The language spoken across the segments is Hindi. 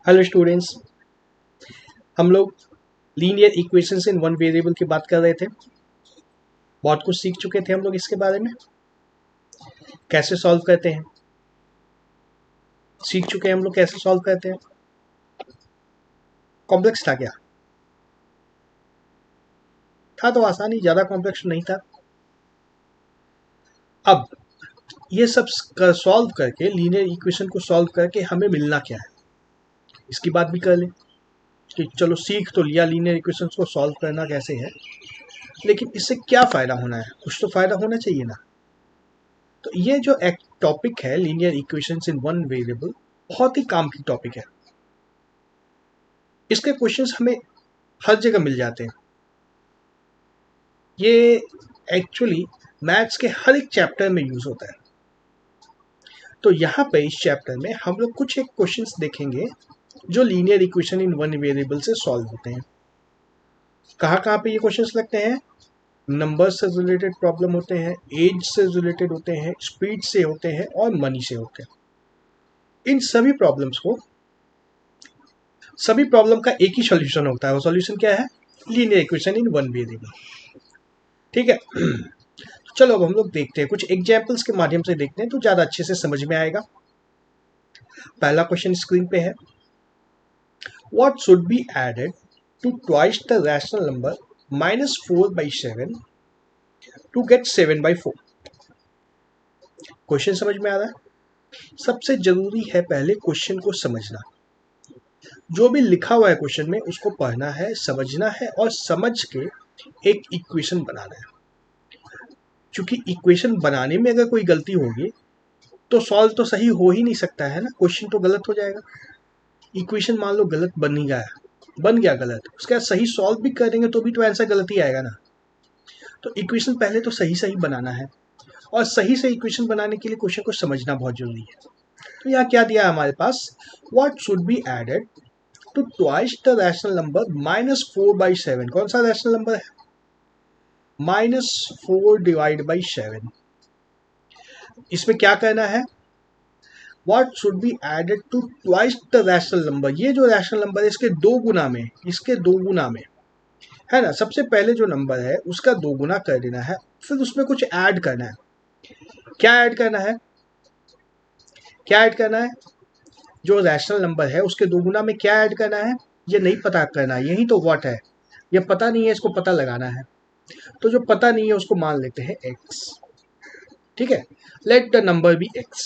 हेलो स्टूडेंट्स, हम लोग linear equations in one variable की बात कर रहे थे। बहुत कुछ सीख चुके थे हम लोग इसके बारे में, कैसे सॉल्व करते हैं सीख चुके हैं हम लोग कैसे सॉल्व करते हैं। कॉम्प्लेक्स था क्या? था तो आसानी, ज़्यादा कॉम्प्लेक्स नहीं था। अब ये सब सॉल्व करके, लीनियर इक्वेशन को सॉल्व करके हमें मिलना क्या है, इसकी बात भी कर लें कि चलो सीख तो लिया लीनियर इक्वेशंस को सॉल्व करना कैसे है, लेकिन इससे क्या फ़ायदा होना है, कुछ तो फ़ायदा होना चाहिए ना। तो ये जो एक टॉपिक है linear equations in one variable, बहुत ही काम की टॉपिक है। इसके क्वेश्चंस हमें हर जगह मिल जाते हैं। ये एक्चुअली मैथ्स के हर एक चैप्टर में यूज होता है। तो यहाँ पे इस चैप्टर में हम लोग कुछ एक क्वेश्चंस देखेंगे जो linear equation in one variable से सॉल्व होते हैं। कहाँ कहाँ पे ये क्वेश्चंस लगते हैं? नंबर से रिलेटेड प्रॉब्लम होते हैं, एज से रिलेटेड होते हैं, स्पीड से होते हैं और मनी से होते हैं। इन सभी प्रॉब्लम का एक ही सॉल्यूशन होता है। वो सॉल्यूशन क्या है? Linear equation in one variable. ठीक है। चलो अब हम लोग देखते हैं, कुछ एग्जाम्पल्स के माध्यम से देखते हैं तो ज़्यादा अच्छे से समझ में आएगा। पहला क्वेश्चन स्क्रीन पे है, what should be added to twice the rational number -4/7 to get 7/4। Question समझ में आ रहा है? सबसे जरूरी है पहले क्वेश्चन को समझना। जो भी लिखा हुआ है क्वेश्चन में उसको पढ़ना है, समझना है और समझ के एक इक्वेशन बनाना है। क्योंकि इक्वेशन बनाने में अगर कोई गलती होगी तो सॉल्व तो सही हो ही नहीं सकता है ना, क्वेश्चन तो गलत हो जाएगा। इक्वेशन मान लो गलत बन गया गलत, उसके बाद सही सॉल्व भी करेंगे तो भी तो आंसर गलत ही आएगा ना। तो इक्वेशन पहले तो सही सही बनाना है, और सही से इक्वेशन बनाने के लिए क्वेश्चन को समझना बहुत जरूरी है। तो यहाँ क्या दिया है हमारे पास, what should be added to twice the rational number -4/7। कौन सा रैशनल नंबर है? -4/7। इसमें क्या करना है? What should be added to twice the rational number. ये जो रैशनल नंबर है इसके दो गुना में है ना। सबसे पहले जो नंबर है उसका 2 गुना कर देना है, फिर उसमें कुछ ऐड करना है। क्या ऐड करना है? जो रैशनल नंबर है उसके 2 गुना में क्या ऐड करना है, ये नहीं पता करना है। यही तो व्हाट है, ये पता नहीं है, इसको पता लगाना है। तो जो पता नहीं है उसको मान लेते हैं x। ठीक है, let the number be x।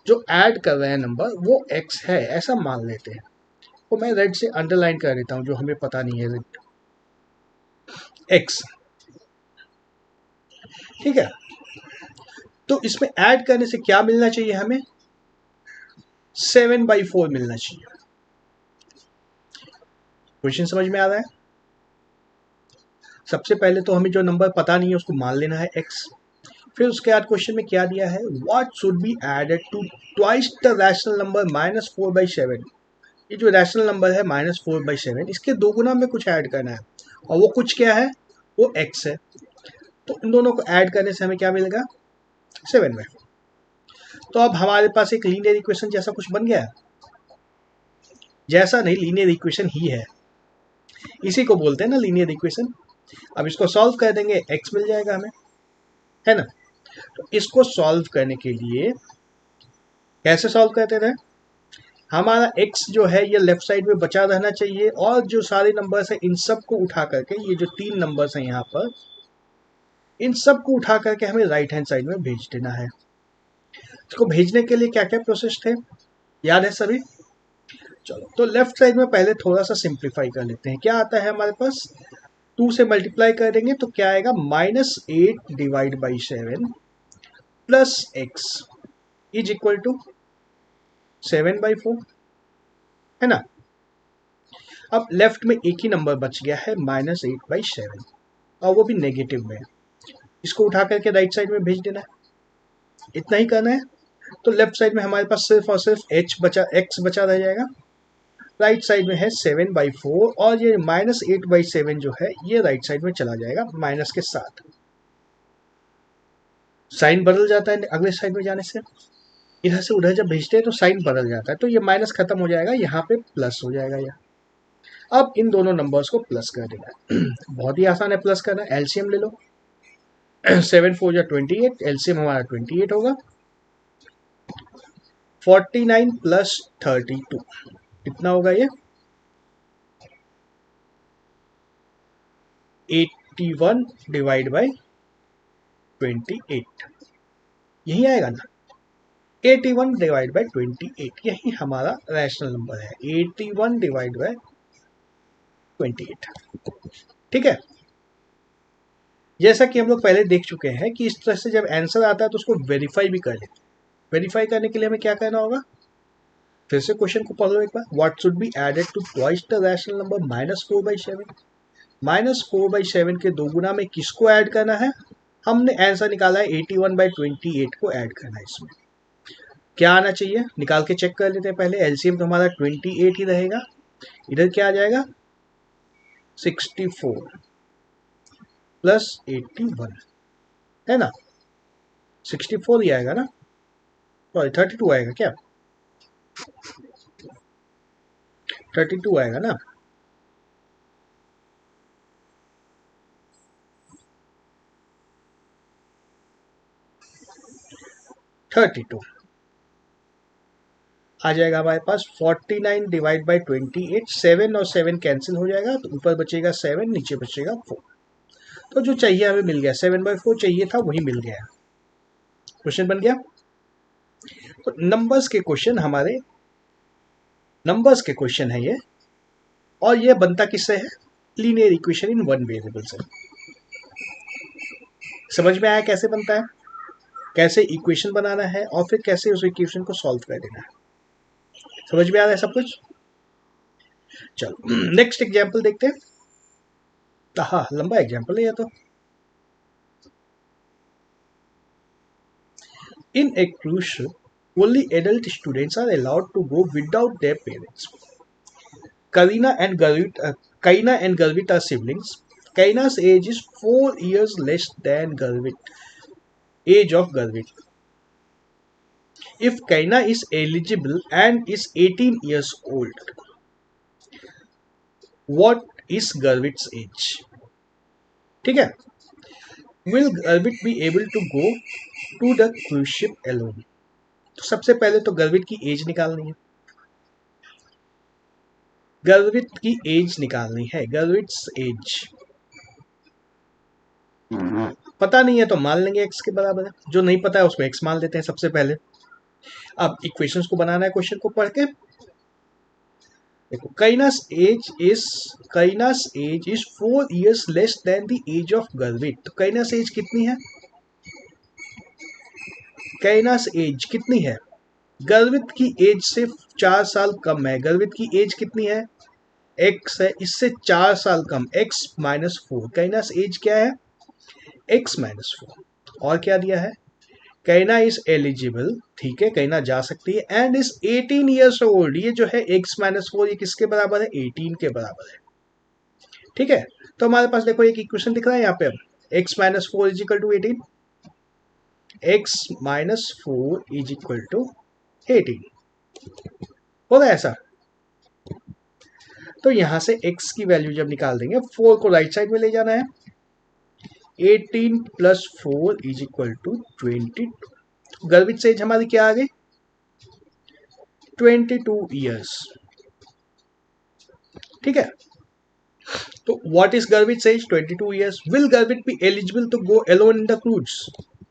जो ऐड कर रहे हैं नंबर वो x है, ऐसा मान लेते हैं। तो मैं रेड से अंडरलाइन कर देता हूं, जो हमें पता नहीं है, x। ठीक है, तो इसमें ऐड करने से क्या मिलना चाहिए हमें? 7/4 मिलना चाहिए। क्वेश्चन समझ में आ रहा है? सबसे पहले तो हमें जो नंबर पता नहीं है उसको मान लेना है x। फिर उसके बाद क्वेश्चन में क्या दिया है, what should be added to twice the rational number -4/7। ये जो रैशनल नंबर है -4/7, इसके 2 गुना में कुछ ऐड करना है, और वो कुछ क्या है? वो x है। तो इन दोनों को ऐड करने से हमें क्या मिलेगा? 7/4। तो अब हमारे पास एक लीनियर इक्वेशन जैसा कुछ बन गया है। जैसा नहीं, लीनियर इक्वेशन ही है, इसी को बोलते हैं ना लीनियर इक्वेशन। अब इसको सॉल्व कर देंगे, x मिल जाएगा हमें, है ना। तो इसको सॉल्व करने के लिए कैसे सॉल्व करते थे? हमारा x जो है ये लेफ्ट साइड में बचा रहना चाहिए, और जो सारे नंबर्स हैं इन सब को उठा करके, ये जो 3 नंबर्स हैं यहाँ पर, इन सब को उठा करके हमें राइट हैंड साइड में भेज देना है। इसको भेजने के लिए क्या क्या प्रोसेस थे, याद है सभी? चलो, तो लेफ्ट साइड में पहले थोड़ा सा सिंप्लीफाई कर लेते हैं। क्या आता है हमारे पास? 2 से मल्टीप्लाई कर देंगे तो क्या आएगा? -8/7 plus x is equal to 7/4, है ना। अब लेफ्ट में एक ही नंबर बच गया है, -8/7, और वो भी नेगेटिव में। इसको उठा करके राइट साइड में भेज देना है, इतना ही करना है। तो लेफ्ट साइड में हमारे पास सिर्फ और सिर्फ x बचा रह जाएगा। राइट साइड में है 7/4, और ये -8/7 जो है ये राइट साइड में चला जाएगा माइनस के साथ। साइन बदल जाता है अगले साइड में जाने से। इधर से उधर जब भेजते हैं तो साइन बदल जाता है, तो ये माइनस खत्म हो जाएगा, यहाँ पे प्लस हो जाएगा यह। अब इन दोनों नंबर्स को प्लस कर देना है। बहुत ही आसान है प्लस करना, एलसीएम ले लो। 7 4 या 28, एलसीएम हमारा 28 होगा। 49 प्लस 32 कितना होगा ये? 81 डिवाइड बाई 28, यही आएगा ना? 81 डिवाइड बाई 28, यही हमारा रैशनल नंबर है, 81 डिवाइड बाई 28। ठीक है, जैसा कि हम लोग पहले देख चुके हैं कि इस तरह से जब आंसर आता है तो उसको वेरीफाई भी कर लेते हैं। वेरीफाई करने के लिए हमें क्या करना होगा? फिर से क्वेश्चन को पढ़ लो एक बार। What should be added to twice the rational number -4/7? -4/7 के 2 गुना में किसको ऐड करना है? हमने आंसर निकाला है 81/28 को ऐड करना है। इसमें क्या आना चाहिए निकाल के चेक कर लेते हैं पहले। एलसीएम तो हमारा 28 ही रहेगा, इधर क्या आ जाएगा? 64 प्लस 81 है ना? 64 ही आएगा ना? सॉरी 32 आएगा क्या? 32 आएगा ना? थर्टी टू आ जाएगा हमारे पास। 49 डिवाइड बाई 28, 7 और 7 कैंसिल हो जाएगा, तो ऊपर बचेगा 7, नीचे बचेगा 4। तो जो चाहिए हमें मिल गया, 7/4 चाहिए था, वही मिल गया। क्वेश्चन बन गया। तो नंबर्स के क्वेश्चन हमारे नंबर्स के क्वेश्चन है ये, और ये बनता किससे है? Linear equation in one variable से। समझ में आया कैसे बनता है, कैसे इक्वेशन बनाना है, और फिर कैसे उस इक्वेशन को सॉल्व कर देना है। समझ में आ रहा है सब कुछ? चलो नेक्स्ट एग्जाम्पल देखते हैं। हाँ, लंबा एग्जाम्पल है यह तो। In a cruise ship, only adult students are allowed to go without their parents. Kaina and Garvit are siblings. Kaina's age is 4 years less than age of Garvit. If Kaina is eligible and is 18 years old, what is Garvit's age? ठीक है, will Garvit be able to go to the cruise ship alone? तो सबसे पहले तो गर्वित की एज निकालनी है। गर्वित की एज निकालनी है, गर्विट्स एज पता नहीं है तो मान लेंगे x के बराबर है, जो नहीं पता है उसको x मान लेते हैं सबसे पहले। अब इक्वेशंस को बनाना है क्वेश्चन को पढ़ के। देखो, काइनास age is 4 years less than the age of Garvit. तो काइनास एज कितनी है? काइनास एज कितनी है? गर्वित की एज से 4 साल कम है। गर्वित की एज कितनी है? x है, इससे 4 साल कम, x -4। काइनास एज क्या है? x -4। और क्या दिया है? कैना इज एलिजिबल, ठीक है, कैना जा सकती है, एंड इज 18 ईयर्स ओल्ड। ये जो है x -4 ये किसके बराबर है? 18 के बराबर है। ठीक है, तो हमारे पास देखो एक इक्वेशन दिख रहा है यहाँ पे, x -4 is equal to 18, x -4 is equal to 18 हो गया ऐसा। तो यहां से x की वैल्यू जब निकाल देंगे, 4 को राइट साइड में ले जाना है, 18 प्लस 4 इज इक्वल टू 22। गर्वित एज हमारी क्या आ गई? 22 ईयर्स। ठीक है, तो what is Garvit age? 22 years. Will Garvit be eligible to go alone in the cruise?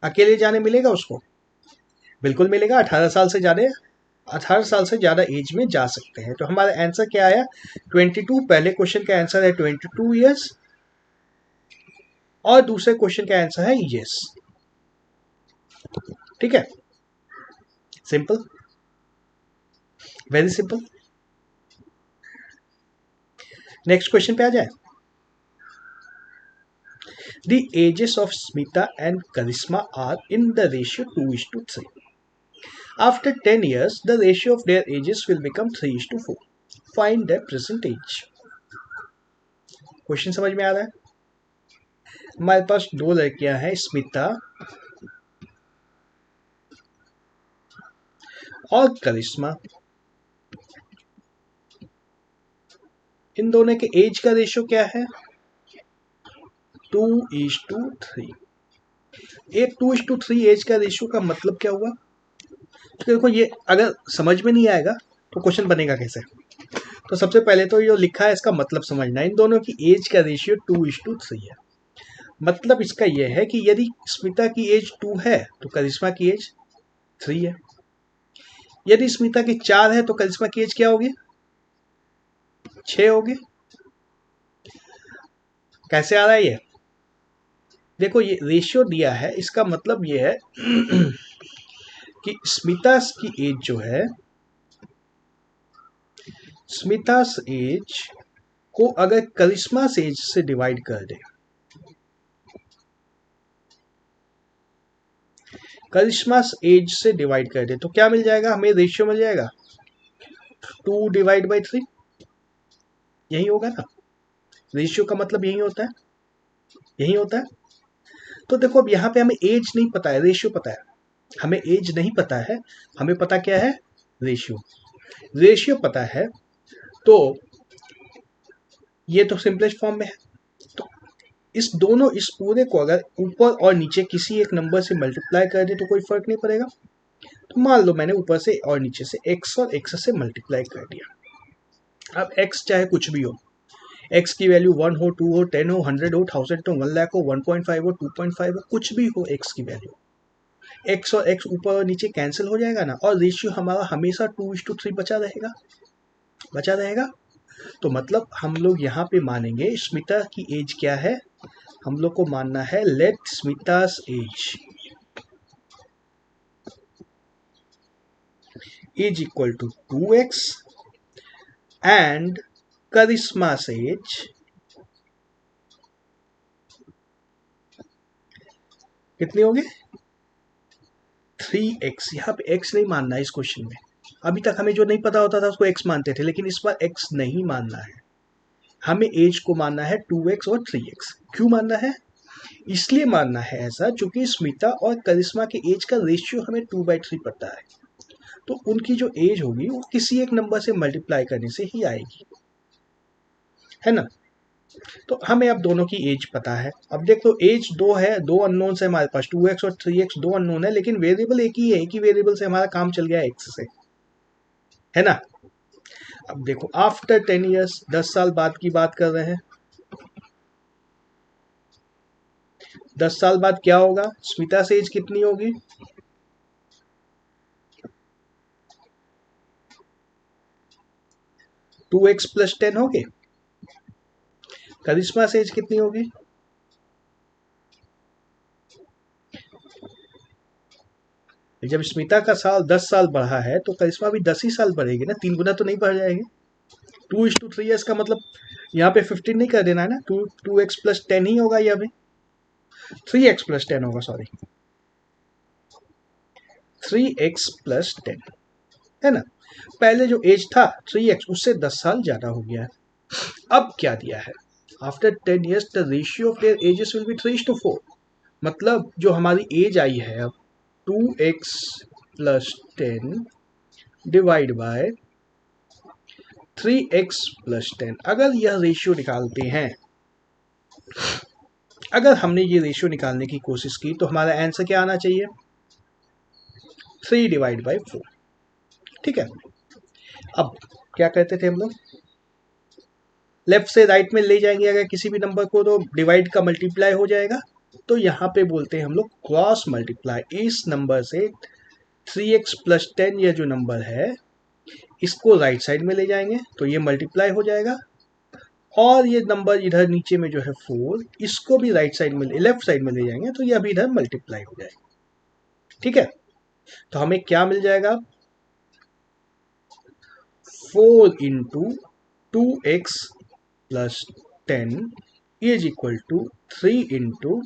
अकेले जाने मिलेगा उसको? बिल्कुल मिलेगा। 18 साल से ज्यादा एज में जा सकते हैं। तो हमारा आंसर क्या आया? 22। पहले क्वेश्चन का आंसर है 22 ईयर्स, और दूसरे क्वेश्चन का आंसर है यस। ठीक है, simple, very simple. Next question पे आ जाए। The ages of Smita and Karisma are in the ratio 2:3. After 10 years, the ratio of their ages will become 3:4. Find their present age. Question समझ में आ रहा है? हमारे पास दो लड़कियां हैं, स्मिता और करिश्मा, इन दोनों के एज का रेशियो क्या है? 2:3। ये 2:3 एज का रेशियो का मतलब क्या हुआ? तो देखो, ये अगर समझ में नहीं आएगा तो क्वेश्चन बनेगा कैसे? तो सबसे पहले तो ये लिखा है इसका मतलब समझना। इन दोनों की एज का रेशियो 2:3 है। मतलब इसका यह है कि यदि स्मिता की एज 2 है तो करिश्मा की एज 3 है। यदि स्मिता की 4 है तो करिश्मा की एज क्या होगी? 6 होगी। कैसे आ रहा है ये? देखो, ये रेशियो दिया है, इसका मतलब ये है कि स्मिता की एज जो है, स्मिता एज को अगर करिश्मा एज से डिवाइड कर दे, करिश्मा एज से डिवाइड कर दे तो क्या मिल जाएगा? हमें रेशियो मिल जाएगा 2/3। यही होगा ना? रेशियो का मतलब यही होता है, यही होता है। तो देखो, अब यहाँ पे हमें एज नहीं पता है, रेशियो पता है। हमें एज नहीं पता है, हमें पता क्या है? रेशियो। रेशियो पता है तो ये तो सिंपलेस्ट फॉर्म में है। तो इस पूरे को अगर ऊपर और नीचे किसी एक नंबर से मल्टीप्लाई कर दे तो कोई फर्क नहीं पड़ेगा। तो मान लो मैंने ऊपर से और नीचे से x और x से मल्टीप्लाई कर दिया। अब x चाहे कुछ भी हो, x की वैल्यू 1 हो, 2 हो, 10 हो, 100 हो, 1000 हो, 1 लाख हो, 1.5 हो, 2.5 हो, कुछ भी हो x की वैल्यू, x और x ऊपर और नीचे कैंसिल हो जाएगा ना, और रेशियो हमारा हमेशा 2:3 बचा रहेगा, बचा रहेगा। तो मतलब हम लोग यहाँ पे मानेंगे स्मिता की एज क्या है? हम लोग को मानना है let Smita's age is equal to 2x and Karishma's age कितनी होगी? 3x। यहाँ पे x नहीं मानना है इस क्वेश्चन में। अभी तक हमें जो नहीं पता होता था उसको x मानते थे, लेकिन इस बार x नहीं मानना है। हमें एज को मानना है 2x और 3x। क्यों मानना है? इसलिए मानना है ऐसा क्योंकि स्मिता और करिश्मा के एज का रेशियो हमें 2/3 पता है। तो उनकी जो एज होगी वो किसी एक नंबर से मल्टीप्लाई करने से ही आएगी, है ना? तो हमें अब दोनों की एज पता है। अब देखो, एज दो है, दो अननोन है हमारे पास, 2x और 3x दो अननोन है, लेकिन वेरिएबल एक ही है, एक ही वेरिएबल से हमारा काम चल गया x से, है ना? अब देखो, आफ्टर 10 ईयर्स, 10 साल बाद की बात कर रहे हैं। 10 साल बाद क्या होगा? स्मिता से एज कितनी होगी? 2x + 10 होगी। करिश्मा से एज कितनी होगी? जब स्मिता का साल 10 साल बढ़ा है तो करिश्मा भी 10 ही साल बढ़ेगी ना, 3 गुना तो नहीं बढ़ जाएगी। 2:3 इसका मतलब यहाँ पे 15 नहीं कर देना है ना, 2x + 10 ही होगा, या भी 3x + 10 होगा, सॉरी, 3x + 10, है ना? पहले जो एज था 3x, उससे 10 साल ज्यादा हो गया है। अब क्या दिया है? After 10 years the ratio of their edges will be 3:4। मतलब जो हमारी एज आई है अब 2x + 10 डिवाइड बाय 3x + 10। अगर यह रेशियो निकालते हैं, अगर हमने ये रेशियो निकालने की कोशिश की तो हमारा आंसर क्या आना चाहिए? 3/4। ठीक है। अब क्या कहते थे हम लोग? लेफ्ट से राइट में ले जाएंगे अगर किसी भी नंबर को तो डिवाइड का मल्टीप्लाई हो जाएगा। तो यहाँ पे बोलते हैं हम लोग क्रॉस मल्टीप्लाई। इस नंबर से 3x + 10 ये जो नंबर है इसको राइट साइड में ले जाएंगे तो ये मल्टीप्लाई हो जाएगा, और ये नंबर इधर नीचे में जो है 4, इसको भी राइट साइड में, लेफ्ट साइड में ले जाएंगे तो ये अभी इधर मल्टीप्लाई हो जाएगा। ठीक है। तो हमें क्या मिल जाएगा? 4 × 2x + 10 is equal to 3 ×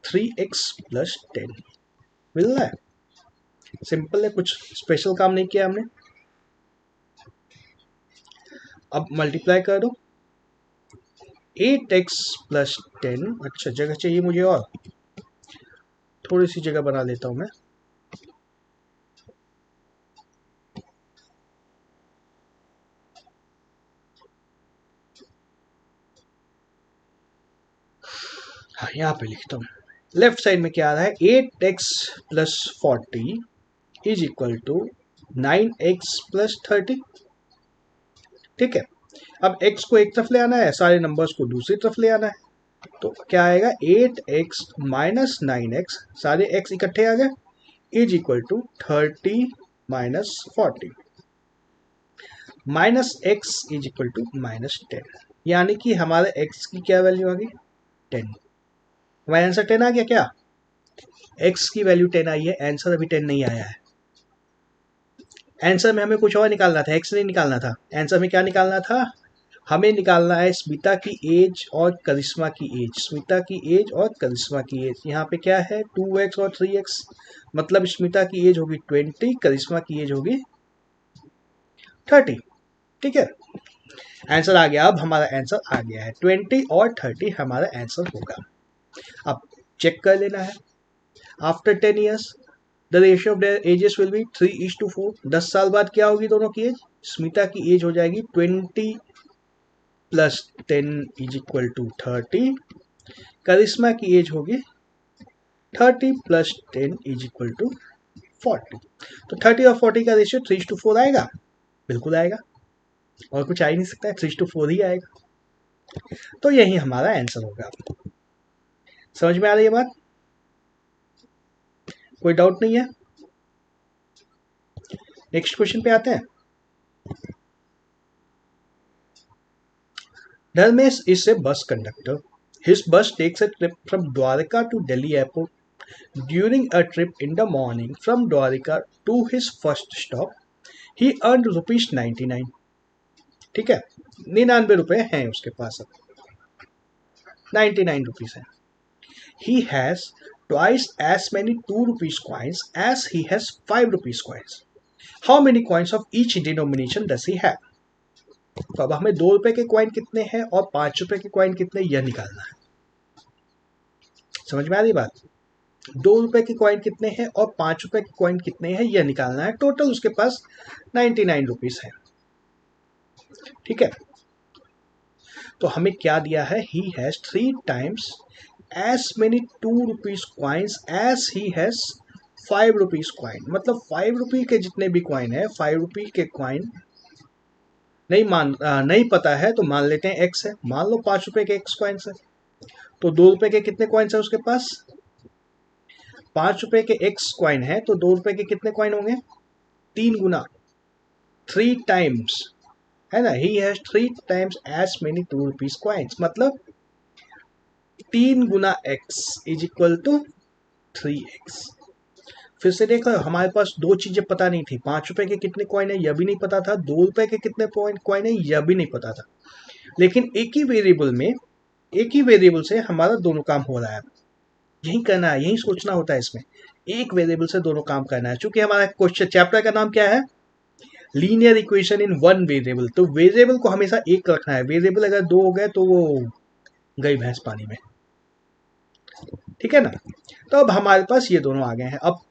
3x + 10। मिल रहा है? सिंपल है, कुछ स्पेशल काम नहीं किया हमने। अब मल्टीप्लाई कर दो। 8x + 10, अच्छा जगह चाहिए मुझे, और थोड़ी सी जगह बना लेता हूं मैं। यहाँ पे लिखता हूँ, लेफ्ट साइड में क्या आ रहा है, 8x plus 40 is equal to 9x plus 30। ठीक है, अब x को एक तरफ ले आना है, सारे नंबर्स को दूसरी तरफ ले आना है, तो क्या आएगा 8x माइनस 9x, सारे x इकट्ठे आ गए, is equal to 30 minus 40, minus x is equal to minus 10, यानी कि हमारे x की क्या वैल्यू आ गई 10। हमारा आंसर 10 आ गया क्या, x की वैल्यू 10 आई है, आंसर अभी 10 नहीं आया है। आंसर में हमें कुछ और निकालना था, x नहीं निकालना था, आंसर में क्या निकालना था, हमें निकालना है स्मिता की एज और करिश्मा की एज, स्मिता की एज और करिश्मा की एज। यहाँ पे क्या है 2x और 3x, मतलब स्मिता की एज होगी 20, करिश्मा की एज होगी 30। ठीक है, आंसर आ गया, अब हमारा आंसर आ गया है 20 और 30 हमारा आंसर होगा। अब चेक कर लेना है, after 10 years the ratio of their edges will be 3:4। 10 साल बाद क्या होगी दोनों की एज, स्मिता की एज हो जाएगी 20 प्लस 10 इज इक्वल टू 30, करिश्मा की एज होगी 30 प्लस 10 इज इक्वल टू 40। तो 30 और 40 का रेशियो 3:4 आएगा, बिल्कुल आएगा, और कुछ आ ही नहीं सकता है, 3:4 ही आएगा। तो यही हमारा आंसर होगा। समझ में आ रही है बात, कोई डाउट नहीं है। नेक्स्ट क्वेश्चन पे आते हैं। Dharmesh is a bus conductor. His bus takes a trip from Dwarka to Delhi airport. During a trip in the morning from Dwarka to his first stop, he earned ₹99। ठीक है, 99 रुपए हैं उसके पास, अब 99 रुपीज है। He has twice as many 2 rupees coins as he has 5 rupees coins. How many coins of each denomination does he have? तो अब हमें 2 रुपए के कॉइन कितने हैं और 5 रुपए के कॉइन कितने, यह निकालना है। समझ में आ रही बात, 2 रुपए के कॉइन कितने हैं और 5 रुपए के कॉइन कितने हैं, यह निकालना है। टोटल उसके पास 99 रुपीज है। ठीक है, तो हमें क्या दिया है, he has 3 times as many 2 rupees coins as he has 5 rupees coin, मतलब 5 रुपी के जितने भी कॉइन है, 5 रुपी के कॉइन नहीं पता है तो मान लेते हैं x है, मान लो 5 रुपए के x कॉइन्स है, तो 2 रुपए के कितने कॉइन्स है उसके पास, 5 रुपए के x कॉइन है, तो 2 रुपए के कितने कॉइन होंगे, 3 गुना, 3 टाइम्स, है ना, he has 3 times as many 2 rupees coins, मतलब 3 गुना x is equal to 3x। फिर से देखो, हमारे पास दो चीजें पता नहीं थी, 5 रुपए के कितने कॉइन है यह भी नहीं पता था, 2 रुपए के कितने कॉइन है यह भी नहीं पता था, लेकिन एक ही वेरिएबल से हमारा दोनों काम हो रहा है। यही करना है, यही सोचना होता है इसमें, एक वेरिएबल से दोनों काम करना है। चूंकि हमारा क्वेश्चन चैप्टर का नाम क्या है, linear equation in one variable, तो वेरिएबल को हमेशा एक रखना है, वेरिएबल अगर 2 हो गए तो वो गई भैंस पानी में। ठीक है ना, तो अब हमारे पास ये दोनों आ गए हैं। अब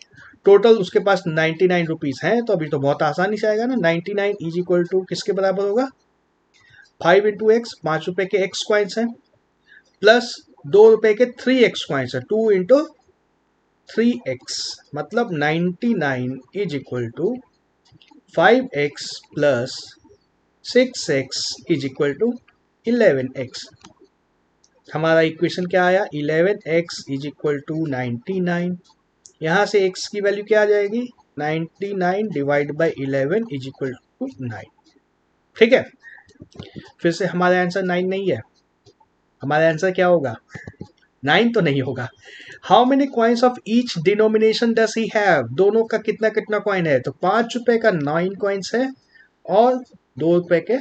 टोटल उसके पास 99 रुपीज हैं, तो अभी तो बहुत आसानी से आएगा ना, 99 इज इक्वल टू किसके बराबर होगा, 5 इंटू एक्स, 5 रुपए के एक्स क्वाइंस हैं, प्लस 2 रुपए के 3x क्वाइंस है, 2 इंटू 3x, मतलब 99 is equal to 5x plus 6x is equal to 11x। हमारा इक्वेशन क्या आया, 11x इज इक्वल टू 99। यहाँ से x की वैल्यू क्या आ जाएगी, 99 divide by 11 is equal to 9। ठीक है, फिर से हमारा आंसर 9 नहीं है, हमारा आंसर क्या होगा, 9 तो नहीं होगा। How many coins of each denomination does he have, दोनों का कितना कितना कॉइन है, तो 5 रुपए का 9 कॉइन्स है और 2 रुपए के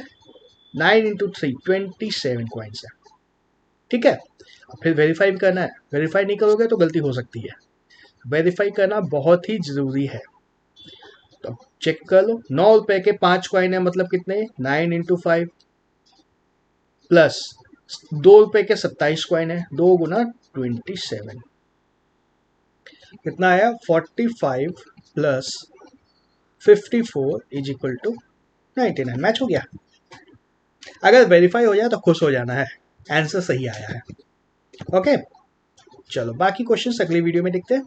9 इंटू 3 27 कॉइन्स है। ठीक है, फिर वेरीफाई करना है, वेरीफाई नहीं करोगे तो गलती हो सकती है, वेरीफाई करना बहुत ही जरूरी है। तो चेक कर लो, 9 रुपए के 5 कॉइन है, मतलब कितने, 9 इंटू 5 प्लस 2 रुपए के 27 कॉइन है, 2 गुना 27, कितना आया 45 plus 54 is equal to 99। Match हो गया, अगर वेरीफाई हो जाए तो खुश हो जाना है, आंसर सही आया है। ओके, चलो बाकी क्वेश्चंस अगले वीडियो में देखते हैं।